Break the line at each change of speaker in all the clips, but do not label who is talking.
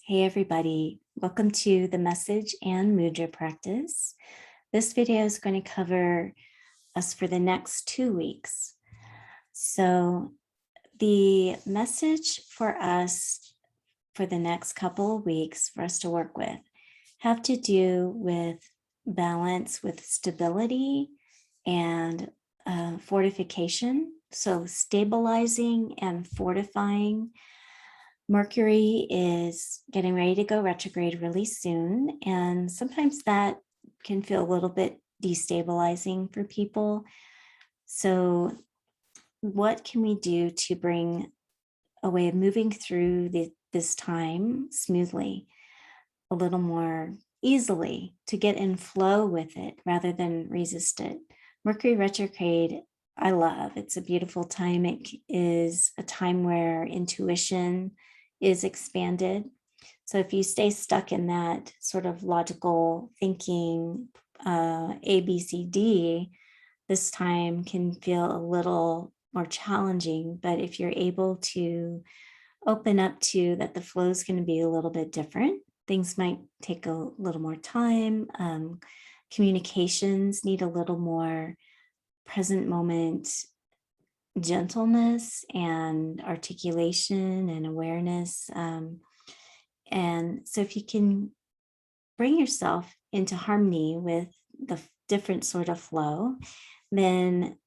Hey everybody, welcome to the message and mudra practice. This video is going to cover us for the next 2 weeks. So the message for us for the next couple of weeks for us to work with have to do with balance, with stability and fortification. So stabilizing and fortifying. Mercury is getting ready to go retrograde really soon, and sometimes that can feel a little bit destabilizing for people. So what can we do to bring a way of moving through this time smoothly, a little more easily, to get in flow with it rather than resist it? Mercury retrograde, I love. It's a beautiful time. It is a time where intuition is expanded. So if you stay stuck in that sort of logical thinking, A, B, C, D, this time can feel a little more challenging. But if you're able to open up to that, the flow is going to be a little bit different. Things might take a little more time. Communications need a little more present moment gentleness and articulation and awareness. And so if you can bring yourself into harmony with the different sort of flow, then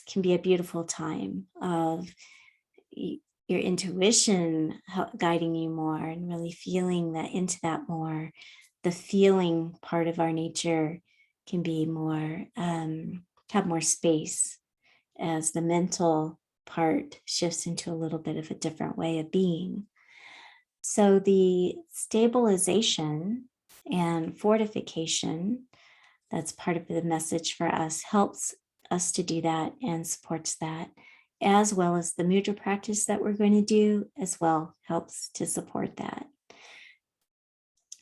can be a beautiful time of your intuition guiding you more and really feeling that into that more. The feeling part of our nature can be more, have more space as the mental part shifts into a little bit of a different way of being. So the stabilization and fortification, that's part of the message for us, helps us to do that and supports that, as well as the mudra practice that we're going to do as well helps to support that.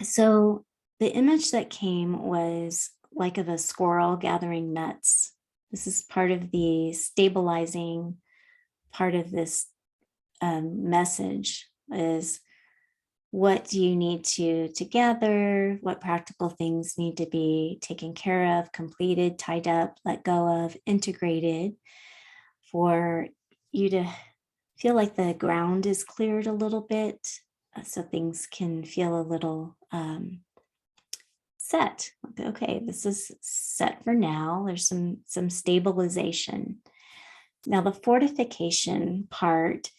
So the image that came was like of a squirrel gathering nuts. This is part of the stabilizing part of this message is, what do you need to gather? What practical things need to be taken care of, completed, tied up, let go of, integrated, for you to feel like the ground is cleared a little bit, so things can feel a little set. Okay, this is set for now. There's some stabilization. Now the fortification part,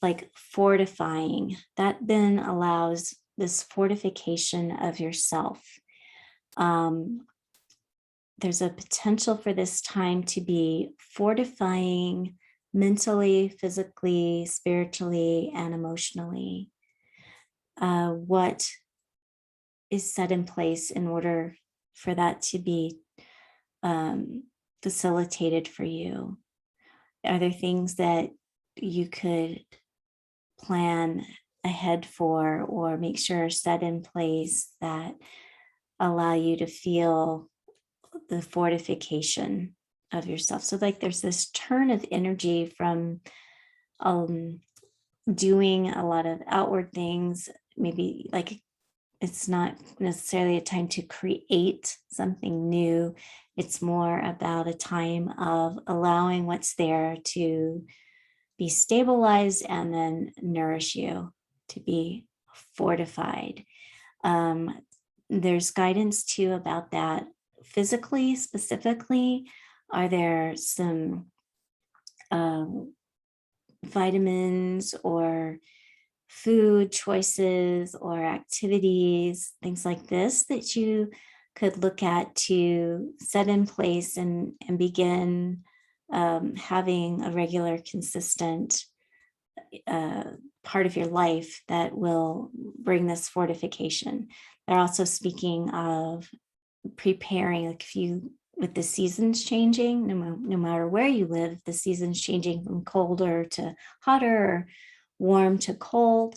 like fortifying, that then allows this fortification of yourself. There's a potential for this time to be fortifying mentally, physically, spiritually, and emotionally. What is set in place in order for that to be facilitated for you? Are there things that you could plan ahead for or make sure are set in place that allow you to feel the fortification of yourself? So like there's this turn of energy from doing a lot of outward things, maybe like it's not necessarily a time to create something new. It's more about a time of allowing what's there to be stabilized and then nourish you, to be fortified. There's guidance too about that. Physically, specifically, are there some vitamins or food choices or activities, things like this, that you could look at to set in place and begin having a regular, consistent part of your life that will bring this fortification? They're also speaking of preparing, like if you, with the seasons changing, no matter where you live, the seasons changing from colder to hotter or warm to cold,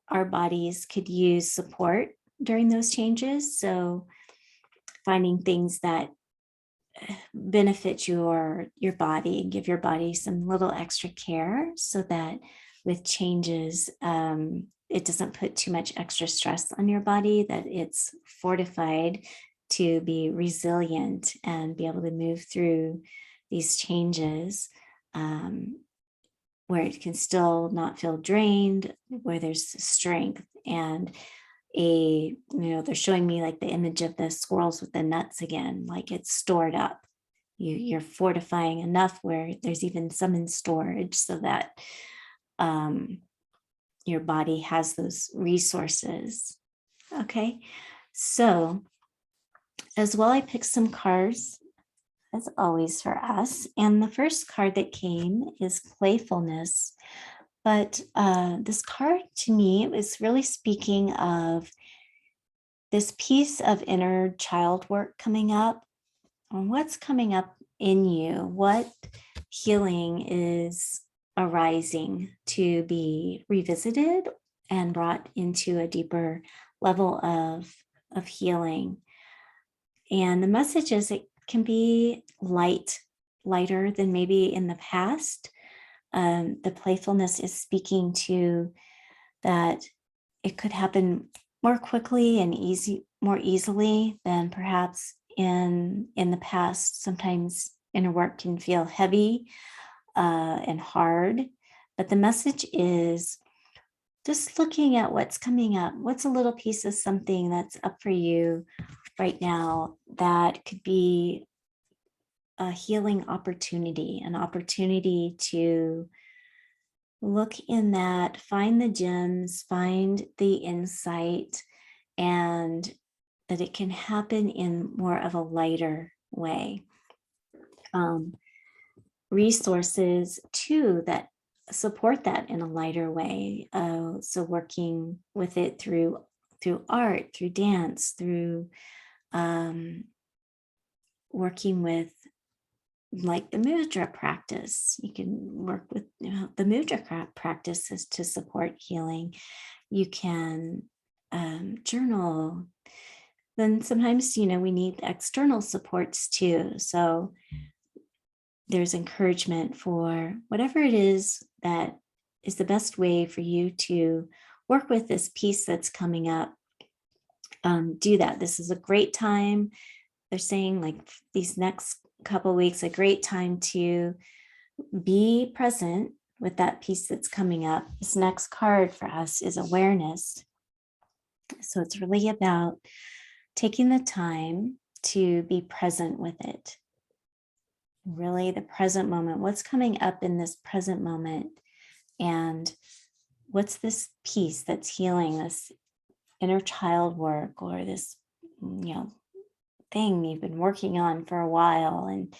our bodies could use support during those changes. So finding things that benefit your body and give your body some little extra care so that with changes, it doesn't put too much extra stress on your body, that it's fortified to be resilient and be able to move through these changes, where it can still not feel drained, where there's strength. And they're showing me like the image of the squirrels with the nuts again, like it's stored up. You're fortifying enough where there's even some in storage, so that your body has those resources. Okay, so as well, I picked some cards as always for us. And the first card that came is Playfulness. But this card to me was really speaking of this piece of inner child work coming up. What's coming up in you? What healing is arising to be revisited and brought into a deeper level of healing? And the message is it can be lighter than maybe in the past. The playfulness is speaking to that it could happen more quickly and more easily than perhaps in the past. Sometimes inner work can feel heavy and hard, but the message is just looking at what's coming up. What's a little piece of something that's up for you right now that could be a healing opportunity, an opportunity to look in that, find the gems, find the insight, and that it can happen in more of a lighter way. Resources too that support that in a lighter way. So working with it through art, through dance, through working with like the mudra practice. You can work with the mudra practices to support healing. You can journal. Then sometimes, we need external supports too. So there's encouragement for whatever it is that is the best way for you to work with this piece that's coming up. Do that. This is a great time. They're saying like these next couple of weeks, a great time to be present with that piece that's coming up. This next card for us is awareness. So it's really about taking the time to be present with it. Really the present moment. What's coming up in this present moment? And what's this piece that's healing, this inner child work, or this, thing you've been working on for a while? And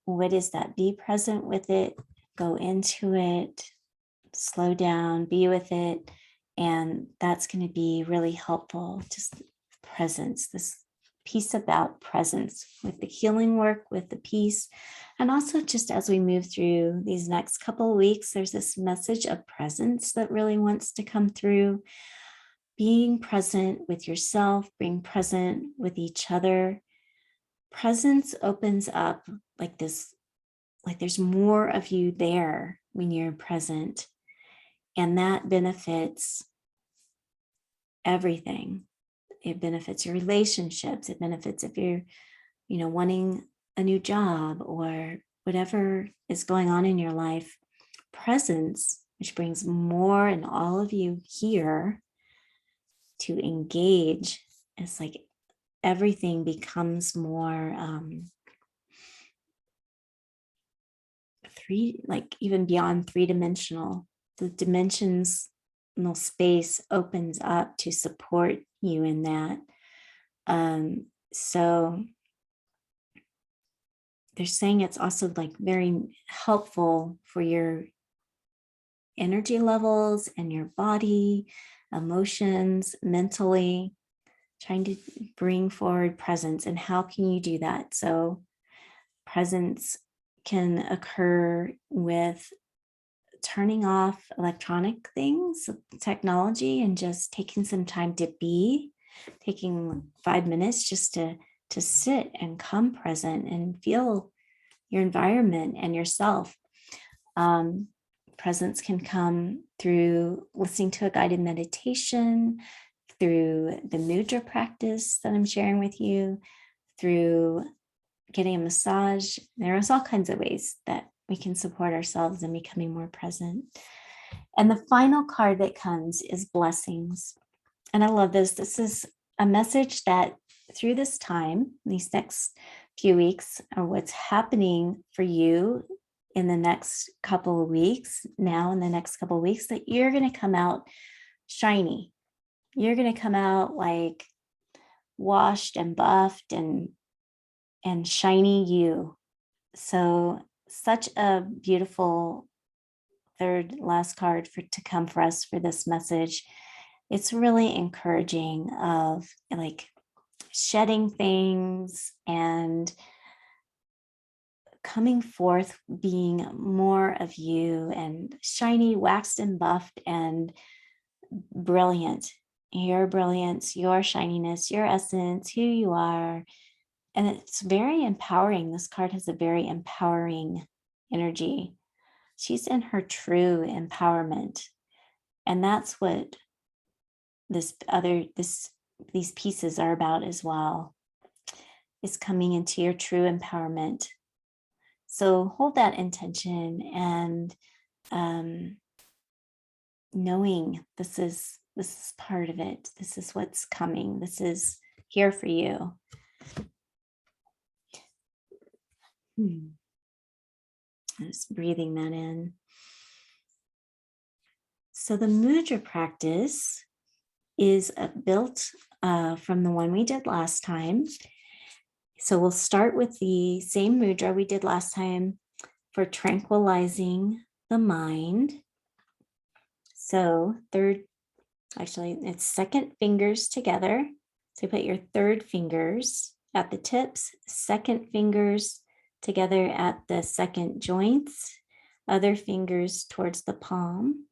what is that? Be present with it, go into it, slow down, be with it. And that's going to be really helpful. Just presence, this piece about presence with the healing work, with the peace. And also just as we move through these next couple of weeks, there's this message of presence that really wants to come through. Being present with yourself, being present with each other. Presence opens up like this, like there's more of you there when you're present. And that benefits everything. It benefits your relationships. It benefits if you're, wanting a new job or whatever is going on in your life. Presence, which brings more and all of you here to engage. It's like everything becomes more even beyond three-dimensional. The dimensional space opens up to support you in that. So they're saying it's also like very helpful for your energy levels and your body, emotions, mentally, trying to bring forward presence. And how can you do that? So presence can occur with turning off electronic things, technology, and just taking some time to be, taking 5 minutes just to sit and come present and feel your environment and yourself. presence can come through listening to a guided meditation, through the mudra practice that I'm sharing with you, through getting a massage. There's all kinds of ways that we can support ourselves in becoming more present. And the final card that comes is blessings. And I love this. This is a message that through this time, these next few weeks, or what's happening for you in the next couple of weeks, now in the next couple of weeks, that you're going to come out shiny. You're going to come out like washed and buffed and shiny you. So such a beautiful third last card to come for us for this message. It's really encouraging of like shedding things and coming forth, being more of you and shiny, waxed and buffed and brilliant. Your brilliance, your shininess, your essence, who you are. And it's very empowering. This card has a very empowering energy. She's in her true empowerment. And that's what these pieces are about as well, is coming into your true empowerment. So hold that intention and knowing this is part of it. This is what's coming. This is here for you. Just breathing that in. So the mudra practice is built from the one we did last time. So we'll start with the same mudra we did last time for tranquilizing the mind. So it's second fingers together. So put your third fingers at the tips, second fingers together at the second joints, other fingers towards the palm,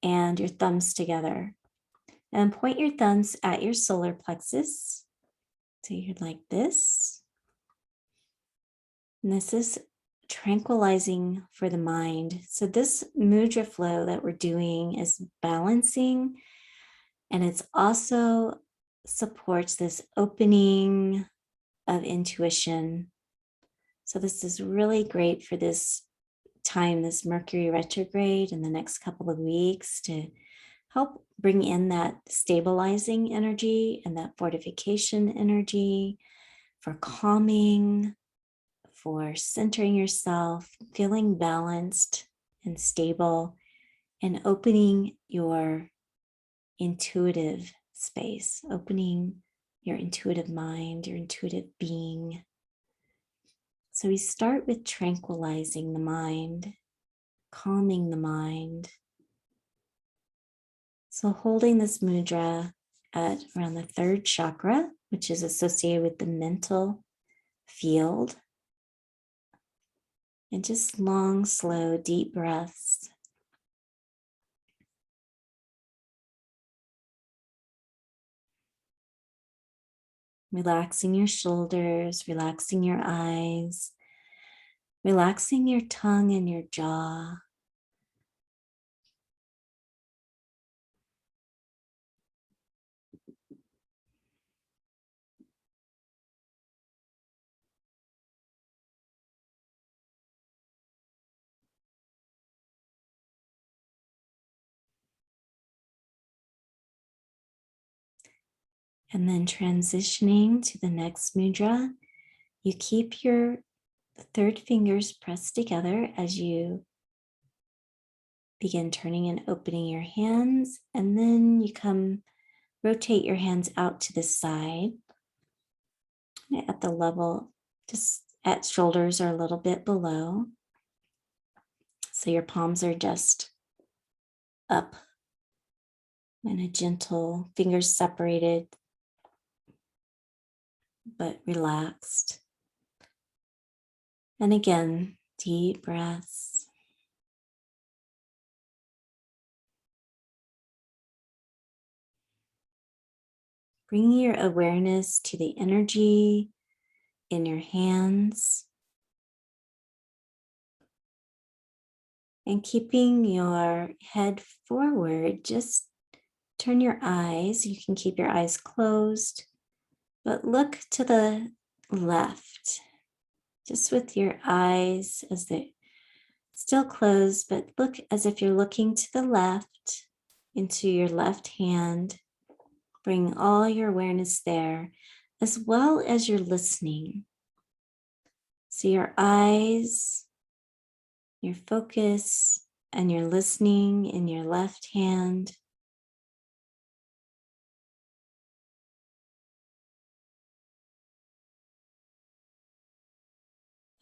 and your thumbs together. And point your thumbs at your solar plexus. So you're like this. And this is tranquilizing for the mind. So this mudra flow that we're doing is balancing, and it's also supports this opening of intuition. So this is really great for this time, this Mercury retrograde in the next couple of weeks, to help bring in that stabilizing energy and that fortification energy for calming, for centering yourself, feeling balanced and stable, and opening your intuitive space, opening your intuitive mind, your intuitive being. So we start with tranquilizing the mind, calming the mind. So holding this mudra at around the third chakra, which is associated with the mental field. And just long, slow, deep breaths. Relaxing your shoulders, relaxing your eyes, relaxing your tongue and your jaw. And then transitioning to the next mudra, you keep your third fingers pressed together as you begin turning and opening your hands. And then you rotate your hands out to the side at the level, just at shoulders or a little bit below. So your palms are just up and a gentle, fingers separated, but relaxed. And again, deep breaths. Bring your awareness to the energy in your hands. And keeping your head forward, just turn your eyes. You can keep your eyes closed, but look to the left, just with your eyes as they're still closed, but look as if you're looking to the left, into your left hand. Bring all your awareness there, as well as your listening. So your eyes, your focus, and your listening in your left hand.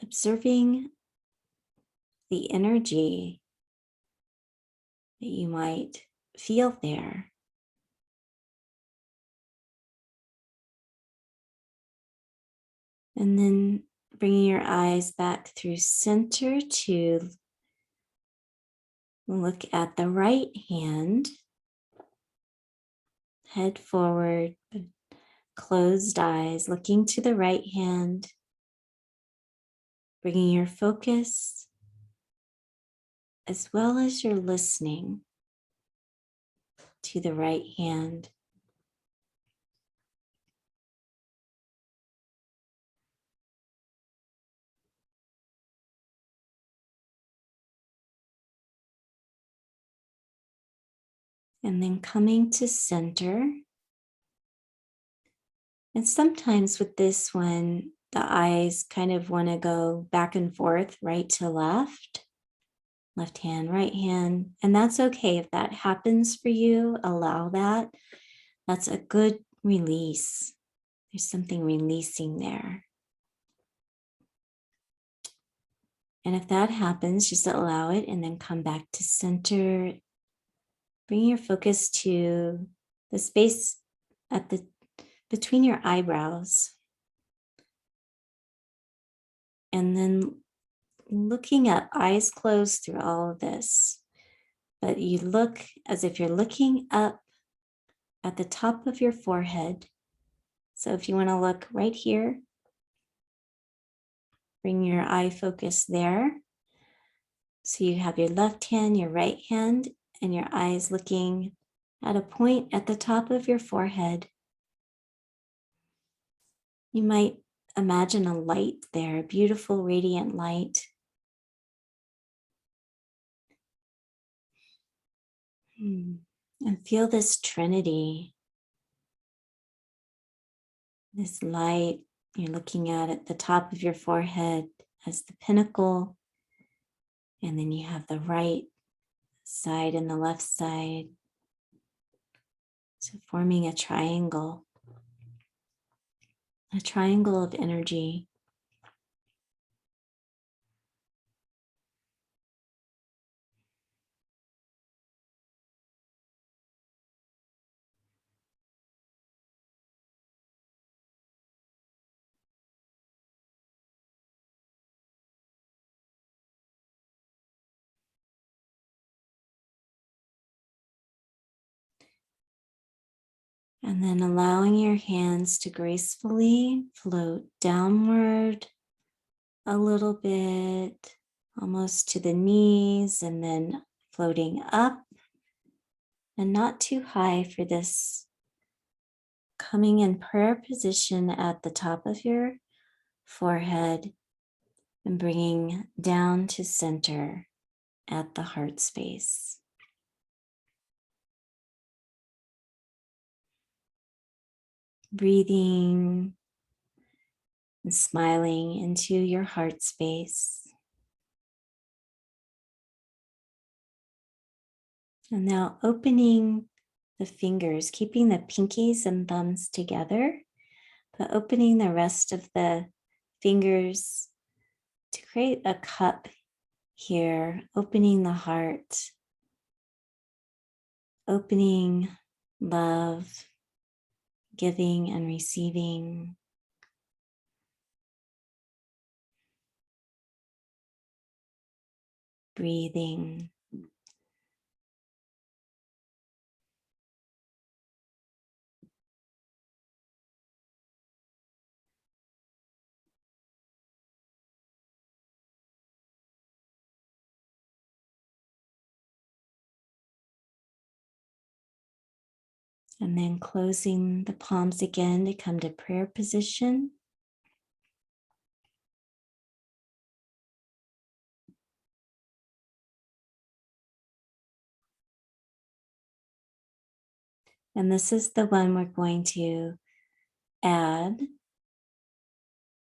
Observing the energy that you might feel there. And then bringing your eyes back through center to look at the right hand. Head forward, closed eyes, looking to the right hand. Bringing your focus as well as your listening to the right hand. And then coming to center. And sometimes with this one, the eyes kind of want to go back and forth, right to left, left hand, right hand. And that's okay. If that happens for you, allow that. That's a good release. There's something releasing there. And if that happens, just allow it and then come back to center. Bring your focus to the space at the between your eyebrows. And then looking up, eyes closed through all of this. But you look as if you're looking up at the top of your forehead. So if you want to look right here, bring your eye focus there. So you have your left hand, your right hand, and your eyes looking at a point at the top of your forehead. You might imagine a light there, a beautiful, radiant light. And feel this trinity, this light you're looking at the top of your forehead as the pinnacle. And then you have the right side and the left side. So forming a triangle of energy. And then allowing your hands to gracefully float downward a little bit, almost to the knees, and then floating up and not too high for this. Coming in prayer position at the top of your forehead and bringing down to center at the heart space. Breathing and smiling into your heart space. And now opening the fingers, keeping the pinkies and thumbs together, but opening the rest of the fingers to create a cup here, opening the heart, opening love, giving and receiving. Breathing. And then closing the palms again to come to prayer position. And this is the one we're going to add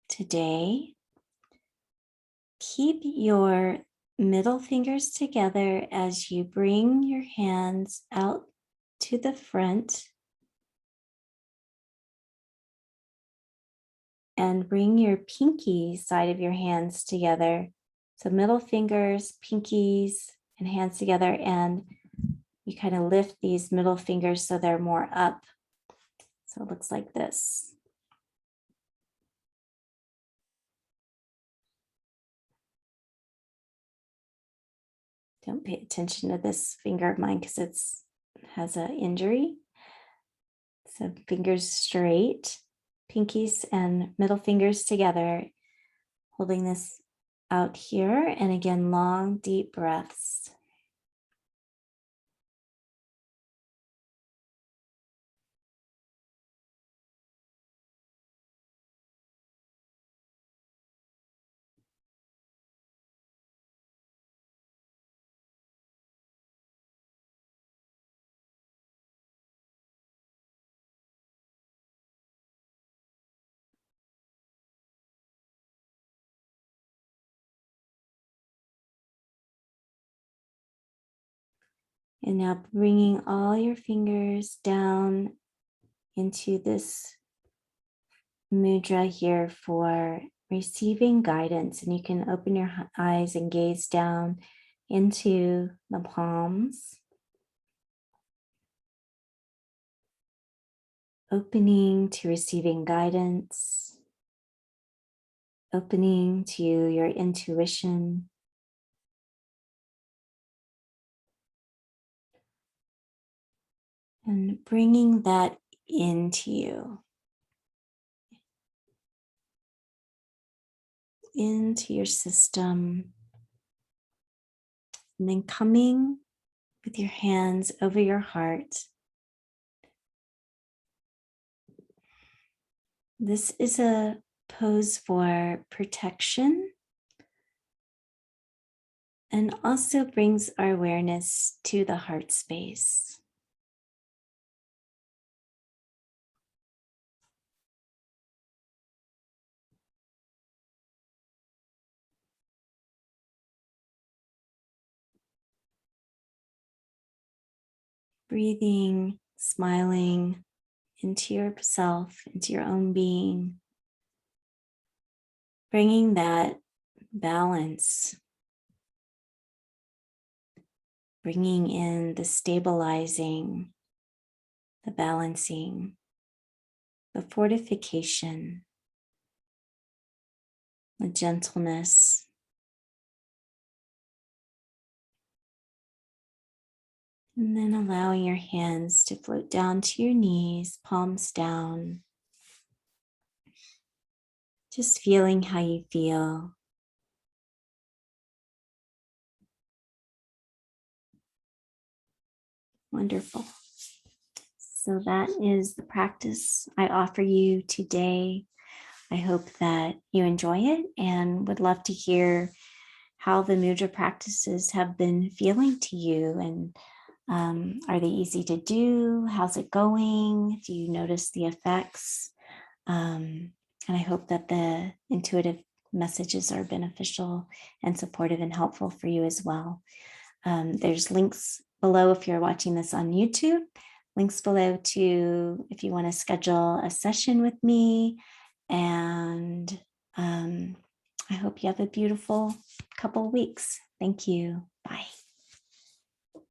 today. Keep your middle fingers together as you bring your hands out to the front and bring your pinky side of your hands together. So middle fingers, pinkies, and hands together, and you kind of lift these middle fingers so they're more up. So it looks like this. Don't pay attention to this finger of mine because it has an injury. So fingers straight, pinkies and middle fingers together, holding this out here. And again, long, deep breaths. And now bringing all your fingers down into this mudra here for receiving guidance. And you can open your eyes and gaze down into the palms, opening to receiving guidance, opening to your intuition. And bringing that into you, into your system, and then coming with your hands over your heart. This is a pose for protection and also brings our awareness to the heart space. Breathing, smiling into yourself, into your own being, bringing that balance, bringing in the stabilizing, the balancing, the fortification, the gentleness. And then allowing your hands to float down to your knees, palms down. Just feeling how you feel. Wonderful. So that is the practice I offer you today. I hope that you enjoy it and would love to hear how the mudra practices have been feeling to you. And are they easy to do? How's it going? Do you notice the effects? And I hope that the intuitive messages are beneficial and supportive and helpful for you as well. There's links below if you're watching this on YouTube, links below to if you want to schedule a session with me. And I hope you have a beautiful couple weeks. Thank you. Bye.